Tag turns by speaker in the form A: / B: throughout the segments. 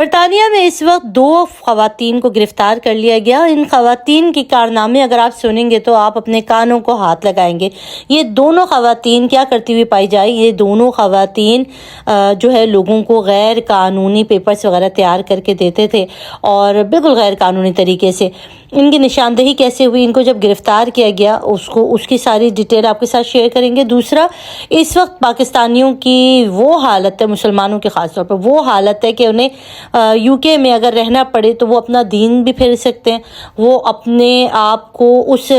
A: برطانیہ میں اس وقت 2 خواتین کو گرفتار کر لیا گیا۔ ان خواتین کی کارنامے اگر آپ سنیں گے تو آپ اپنے کانوں کو ہاتھ لگائیں گے۔ یہ دونوں خواتین کیا کرتی ہوئی پائی جائے؟ یہ دونوں خواتین جو ہے لوگوں کو غیر قانونی پیپرز وغیرہ تیار کر کے دیتے تھے اور بالکل غیر قانونی طریقے سے۔ ان کی نشاندہی کیسے ہوئی؟ ان کو جب گرفتار کیا گیا اس کی ساری ڈیٹیل آپ کے ساتھ شیئر کریں گے۔ دوسرا، اس وقت پاکستانیوں کی وہ حالت ہے، مسلمانوں کی خاص طور پر وہ حالت ہے کہ انہیں یو کے میں اگر رہنا پڑے تو وہ اپنا دین بھی پھیر سکتے ہیں، وہ اپنے آپ کو اس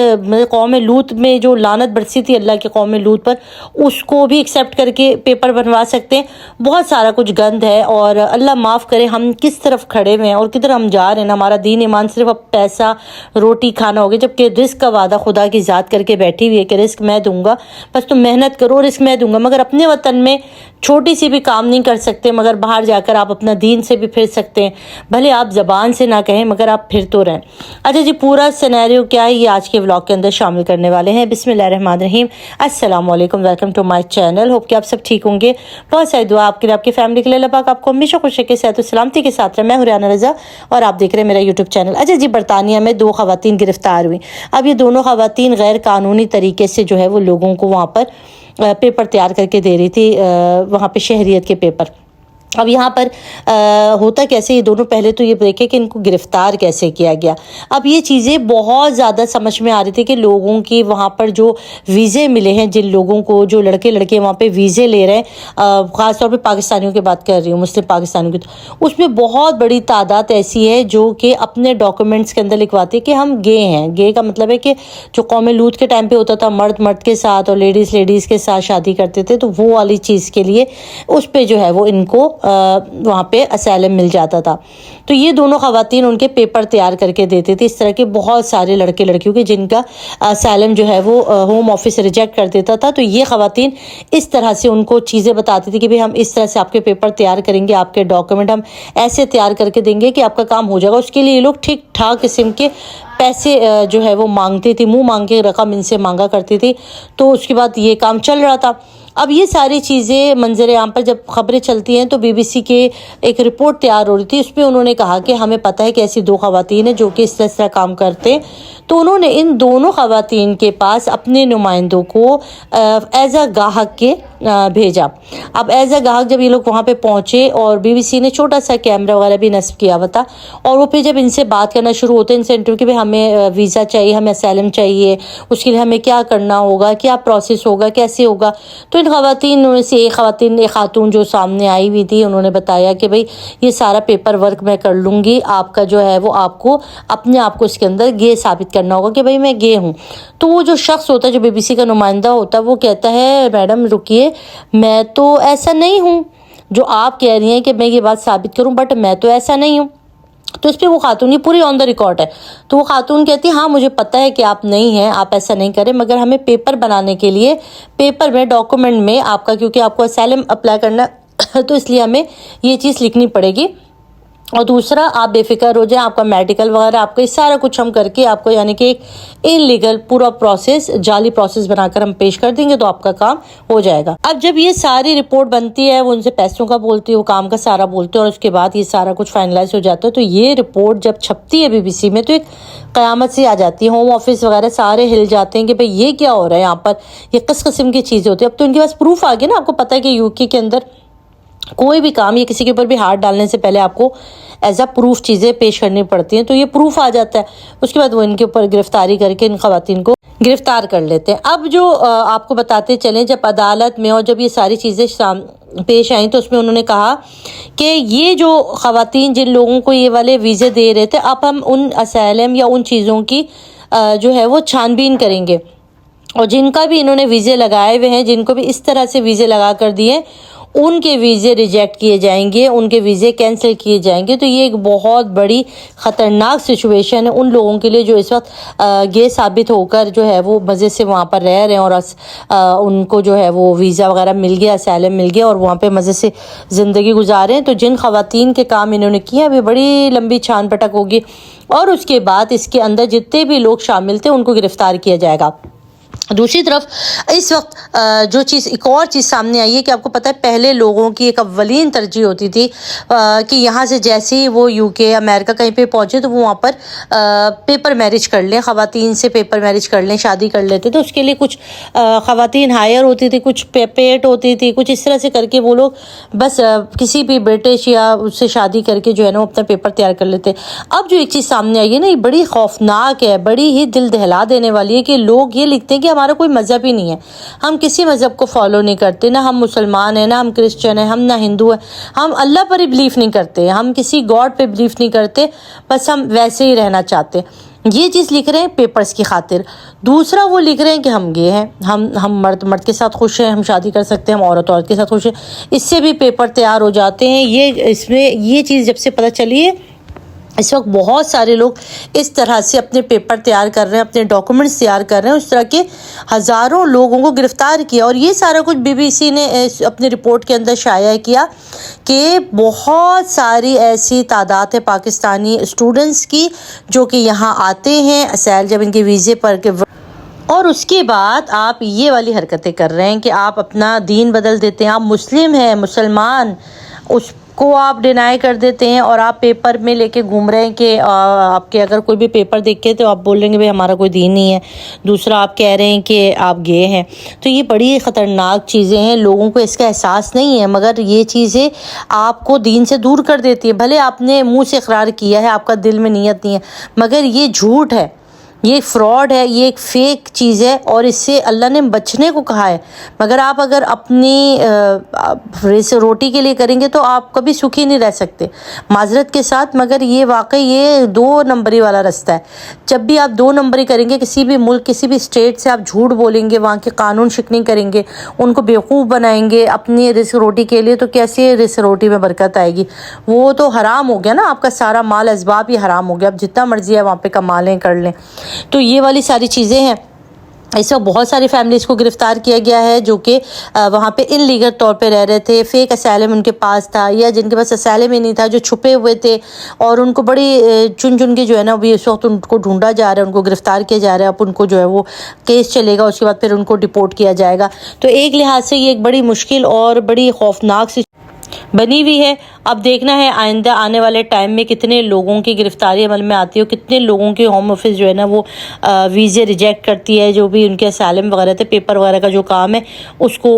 A: قوم لوط میں جو لعنت برسی تھی اللہ کی قوم لوط پر، اس کو بھی ایکسیپٹ کر کے پیپر بنوا سکتے ہیں۔ بہت سارا کچھ گند ہے اور اللہ معاف کرے ہم کس طرف کھڑے ہوئے ہیں اور کدھر ہم جا رہے ہیں۔ ہمارا دین ایمان صرف اب پیسہ روٹی کھانا ہوگا، جبکہ رزق کا وعدہ خدا کی ذات کر کے بیٹھی ہوئی ہے کہ رزق میں دوں گا، بس تم محنت کرو، رزق میں دوں گا۔ مگر اپنے وطن میں چھوٹی سی بھی کام نہیں کر سکتے، مگر باہر جا کر آپ اپنا دین سے بھی پھر سکتے ہیں، بھلے آپ زبان سے نہ کہیں مگر آپ پھر تو رہیں۔ اچھا جی، پورا سینیریو کیا ہے یہ آج کے ولاگ کے اندر شامل کرنے والے ہیں۔ بسم اللہ الرحمن الرحیم، السلام علیکم، welcome to my channel. Hope کہ آپ سب ٹھیک ہوں گے، بہت ساری دعا آپ کے لیے، آپ کی فیملی کے لیے۔ اللہ پاک آپ کو ہمیشہ خوش رکھے، صحت و سلامتی کے ساتھ رہے۔ میں ہوں ریانہ رضا اور آپ دیکھ رہے ہیں میرا یوٹیوب چینل۔ اچھا جی، برطانیہ میں 2 خواتین گرفتار ہوئی۔ اب یہ دونوں خواتین غیر قانونی طریقے سے جو ہے وہ لوگوں کو وہاں پر پیپر تیار کر کے دے رہی تھی، وہاں پہ شہریت کے پیپر۔ اب یہاں پر ہوتا کیسے، یہ دونوں پہلے تو یہ دیکھیں کہ ان کو گرفتار کیسے کیا گیا۔ اب یہ چیزیں بہت زیادہ سمجھ میں آ رہی تھی کہ لوگوں کی وہاں پر جو ویزے ملے ہیں، جن لوگوں کو جو لڑکے وہاں پہ ویزے لے رہے ہیں، خاص طور پہ پاکستانیوں کی بات کر رہی ہوں، مسلم پاکستانیوں کی، اس میں بہت بڑی تعداد ایسی ہے جو کہ اپنے ڈاکومنٹس کے اندر لکھواتی ہے کہ ہم گے ہیں۔ گے کا مطلب ہے کہ جو قوم لوط کے ٹائم پہ ہوتا تھا، مرد مرد کے ساتھ اور لیڈیز کے ساتھ شادی کرتے تھے، تو وہ والی چیز کے لیے اس پہ جو ہے وہ ان کو وہاں پہ اسائلم مل جاتا تھا۔ تو یہ دونوں خواتین ان کے پیپر تیار کر کے دیتے تھے۔ اس طرح کے بہت سارے لڑکے لڑکیوں کے جن کا اسائلم جو ہے وہ ہوم آفس ریجیکٹ کر دیتا تھا، تو یہ خواتین اس طرح سے ان کو چیزیں بتاتی تھی کہ بھئی ہم اس طرح سے آپ کے پیپر تیار کریں گے، آپ کے ڈاکومنٹ ہم ایسے تیار کر کے دیں گے کہ آپ کا کام ہو جائے گا۔ اس کے لیے یہ لوگ ٹھیک ٹھاک قسم کے پیسے جو ہے وہ مانگتی تھی، منہ مانگ کے رقم ان سے مانگا کرتی تھی، تو اس کے بعد یہ کام چل رہا تھا۔ اب یہ ساری چیزیں منظر عام پر جب خبریں چلتی ہیں تو بی بی سی کے ایک رپورٹ تیار ہو رہی تھی، اس پہ انہوں نے کہا کہ ہمیں پتہ ہے کہ ایسی 2 خواتین ہیں جو کہ اس طرح کام کرتے ہیں، تو انہوں نے ان دونوں خواتین کے پاس اپنے نمائندوں کو ایز اے گاہک کے بھیجا۔ اب ایز اے گاہک جب یہ لوگ وہاں پہ پہنچے اور بی بی سی نے چھوٹا سا کیمرہ وغیرہ بھی نصب کیا ہوا تھا، اور وہ پھر جب ان سے بات کرنا شروع ہوتے ہیں، ان سے انٹرویو کہ ہمیں ویزا چاہیے، ہمیں اسائلم چاہیے، اس کے لیے ہمیں کیا کرنا ہوگا، کیا پروسیس ہوگا، کیسے ہوگا، تو ان خواتین میں سے ایک خاتون جو سامنے آئی ہوئی تھی، انہوں نے بتایا کہ بھئی یہ سارا پیپر ورک میں کر لوں گی، آپ کا جو ہے وہ آپ کو اپنے آپ کو اس کے اندر گے ثابت کرنا ہوگا کہ بھئی میں گے ہوں۔ تو وہ جو شخص ہوتا ہے، جو بی بی سی کا نمائندہ ہوتا ہے، وہ کہتا ہے میڈم رکیے، میں تو ایسا نہیں ہوں جو آپ کہہ رہی ہیں کہ میں یہ بات ثابت کروں، بٹ میں تو ایسا نہیں ہوں۔ تو اس پہ وہ خاتون، یہ پوری آن دا ریکارڈ ہے، تو وہ خاتون کہتی ہے ہاں مجھے پتہ ہے کہ آپ نہیں ہیں، آپ ایسا نہیں کریں، مگر ہمیں پیپر بنانے کے لیے پیپر میں ڈاکومنٹ میں آپ کا، کیونکہ آپ کو اسائلم اپلائی کرنا تو اس لیے ہمیں یہ چیز لکھنی پڑے گی، اور دوسرا آپ بے فکر ہو جائیں، آپ کا میڈیکل وغیرہ آپ کا یہ سارا کچھ ہم کر کے آپ کو، یعنی کہ ایک انلیگل پورا پروسیس، جعلی پروسیس بنا کر ہم پیش کر دیں گے تو آپ کا کام ہو جائے گا۔ اب جب یہ ساری رپورٹ بنتی ہے، وہ ان سے پیسوں کا بولتی ہے، وہ کام کا سارا بولتے ہیں، اور اس کے بعد یہ سارا کچھ فائنلائز ہو جاتا ہے، تو یہ رپورٹ جب چھپتی ہے بی بی سی میں تو ایک قیامت سی آ جاتی ہے، ہوم آفس وغیرہ سارے ہل جاتے ہیں کہ بھئی یہ کیا ہو رہا ہے یہاں پر، یہ کس قسم کی چیزیں ہوتی ہیں۔ اب تو ان کے پاس پروف آ گیا نا، آپ کو پتہ ہے کہ یو کے اندر کوئی بھی کام یا کسی کے اوپر بھی ہاتھ ڈالنے سے پہلے آپ کو ایز اے پروف چیزیں پیش کرنی پڑتی ہیں، تو یہ پروف آ جاتا ہے، اس کے بعد وہ ان کے اوپر گرفتاری کر کے ان خواتین کو گرفتار کر لیتے ہیں۔ اب جو آپ کو بتاتے چلیں، جب عدالت میں اور جب یہ ساری چیزیں پیش آئیں تو اس میں انہوں نے کہا کہ یہ جو خواتین جن لوگوں کو یہ والے ویزے دے رہے تھے، اب ہم ان اسائلم یا ان چیزوں کی جو ہے وہ چھان بین کریں گے، اور جن کا بھی انہوں نے ویزے لگائے ہوئے ہیں، جن کو بھی اس طرح سے ویزے لگا کر دیے، ان کے ویزے ریجیکٹ کیے جائیں گے، ان کے ویزے کینسل کیے جائیں گے۔ تو یہ ایک بہت بڑی خطرناک سچویشن ہے ان لوگوں کے لیے جو اس وقت گے ثابت ہو کر جو ہے وہ مزے سے وہاں پر رہ رہے ہیں، اور ان کو جو ہے وہ ویزا وغیرہ مل گیا، اسائلم مل گیا، اور وہاں پہ مزے سے زندگی گزارے ہیں۔ تو جن خواتین کے کام انہوں نے کیا، ابھی بڑی لمبی چھان پٹک ہوگی، اور اس کے بعد اس کے اندر جتنے بھی لوگ شامل تھے ان کو گرفتار کیا جائے گا۔ دوسری طرف اس وقت جو چیز ایک اور چیز سامنے آئی ہے کہ آپ کو پتہ ہے پہلے لوگوں کی ایک اولین ترجیح ہوتی تھی کہ یہاں سے جیسے ہی وہ یو کے امریکہ کہیں پہ پہنچے تو وہ وہاں پر پیپر میرج کر لیں، خواتین سے پیپر میرج کر لیں، شادی کر لیتے. تو اس کے لیے کچھ خواتین ہائر ہوتی تھی، کچھ پیٹ ہوتی تھی، کچھ اس طرح سے کر کے وہ لوگ بس کسی بھی برٹش یا اس سے شادی کر کے جو ہے نا اپنا پیپر تیار کر لیتے. اب جو ایک چیز سامنے آئی ہے نا، یہ بڑی خوفناک ہے، بڑی ہی دل دہلا دینے والی ہے کہ لوگ یہ لکھتے ہیں کہ ہمارا کوئی مذہب ہی نہیں ہے، ہم کسی مذہب کو فالو نہیں کرتے، نہ ہم مسلمان ہیں، نہ ہم کرسچن ہیں، ہم نہ ہندو ہیں، ہم اللہ پر ہی بلیف نہیں کرتے، ہم کسی گاڈ پہ بلیف نہیں کرتے، بس ہم ویسے ہی رہنا چاہتے. یہ چیز لکھ رہے ہیں پیپرز کی خاطر. دوسرا وہ لکھ رہے ہیں کہ ہم گے ہیں، ہم مرد کے ساتھ خوش ہیں، ہم شادی کر سکتے ہیں، ہم عورت کے ساتھ خوش ہیں. اس سے بھی پیپر تیار ہو جاتے ہیں. اس میں یہ چیز جب سے پتہ چلی ہے، اس وقت بہت سارے لوگ اس طرح سے اپنے پیپر تیار کر رہے ہیں، اپنے ڈاکومنٹس تیار کر رہے ہیں. اس طرح کے ہزاروں لوگوں کو گرفتار کیا، اور یہ سارا کچھ BBC نے اپنی رپورٹ کے اندر شائع کیا کہ بہت ساری ایسی تعداد ہے پاکستانی اسٹوڈنٹس کی جو کہ یہاں آتے ہیں اسائل جب ان کے ویزے پر کے، اور اس کے بعد آپ یہ والی حرکتیں کر رہے ہیں کہ آپ اپنا دین بدل دیتے ہیں. آپ مسلم ہیں، مسلمان، اس کو آپ ڈینائی کر دیتے ہیں، اور آپ پیپر میں لے کے گھوم رہے ہیں کہ آپ کے اگر کوئی بھی پیپر دیکھے تو آپ بول رہے ہیں کہ ہمارا کوئی دین نہیں ہے. دوسرا آپ کہہ رہے ہیں کہ آپ گئے ہیں. تو یہ بڑی خطرناک چیزیں ہیں، لوگوں کو اس کا احساس نہیں ہے، مگر یہ چیزیں آپ کو دین سے دور کر دیتی ہے. بھلے آپ نے منہ سے اقرار کیا ہے، آپ کا دل میں نیت نہیں ہے، مگر یہ جھوٹ ہے، یہ فراڈ ہے، یہ ایک فیک چیز ہے، اور اس سے اللہ نے بچنے کو کہا ہے. مگر آپ اگر اپنی روٹی کے لیے کریں گے تو آپ کبھی سکھی نہیں رہ سکتے، معذرت کے ساتھ. مگر یہ واقعی یہ 2 نمبری والا رستہ ہے. جب بھی آپ 2 نمبری کریں گے، کسی بھی ملک، کسی بھی اسٹیٹ سے آپ جھوٹ بولیں گے، وہاں کے قانون شکنی کریں گے، ان کو بیوقوف بنائیں گے اپنی رزق روٹی کے لیے، تو کیسے رزق روٹی میں برکت آئے گی؟ وہ تو حرام ہو گیا نا، آپ کا سارا مال اسباب ہی حرام ہو گیا. اب جتنا مرضی ہے وہاں پہ کما لیں، کر لیں. تو یہ والی ساری چیزیں ہیں. اس وقت بہت ساری فیملیز کو گرفتار کیا گیا ہے جو کہ وہاں پہ ان لیگل طور پہ رہ رہے تھے، فیک اسائلم ان کے پاس تھا، یا جن کے پاس اسائلم ہی نہیں تھا، جو چھپے ہوئے تھے، اور ان کو بڑی چن کے جو ہے نا ابھی اس وقت ان کو ڈھونڈا جا رہا ہے، ان کو گرفتار کیا جا رہا ہے. اب ان کو جو ہے وہ کیس چلے گا، اس کے بعد پھر ان کو ڈپورٹ کیا جائے گا. تو ایک لحاظ سے یہ ایک بڑی مشکل اور بڑی خوفناک سی بنی ہوئی ہے. اب دیکھنا ہے آئندہ آنے والے ٹائم میں کتنے لوگوں کی گرفتاری عمل میں آتی ہے، کتنے لوگوں کی ہوم آفس جو ہے نا وہ ویزے ریجیکٹ کرتی ہے، جو بھی ان کے اسائلم وغیرہ تھے، پیپر وغیرہ کا جو کام ہے اس کو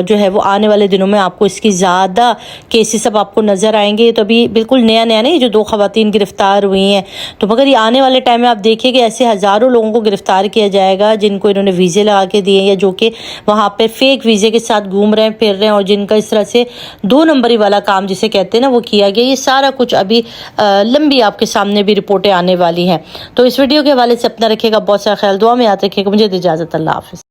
A: جو ہے وہ آنے والے دنوں میں آپ کو اس کی زیادہ کیسز سب آپ کو نظر آئیں گے. تو ابھی بالکل نیا نہیں، جو 2 خواتین گرفتار ہوئی ہیں، تو مگر یہ آنے والے ٹائم میں آپ دیکھیں کہ ایسے ہزاروں لوگوں کو گرفتار کیا جائے گا جن کو انہوں نے ویزے لگا کے دیے، یا جو کہ وہاں پہ فیک ویزے کے ساتھ گھوم رہے ہیں، پھر رہے ہیں، اور جن کا اس طرح سے 2 نمبری والا کام جسے کہتے ہیں نا وہ کیا گیا. یہ سارا کچھ ابھی لمبی آپ کے سامنے بھی رپورٹیں آنے والی ہیں. تو اس ویڈیو کے حوالے سے اپنا رکھے گا بہت سارا خیال، دعا میں یاد رکھے گا. مجھے اجازت، اللہ حافظ.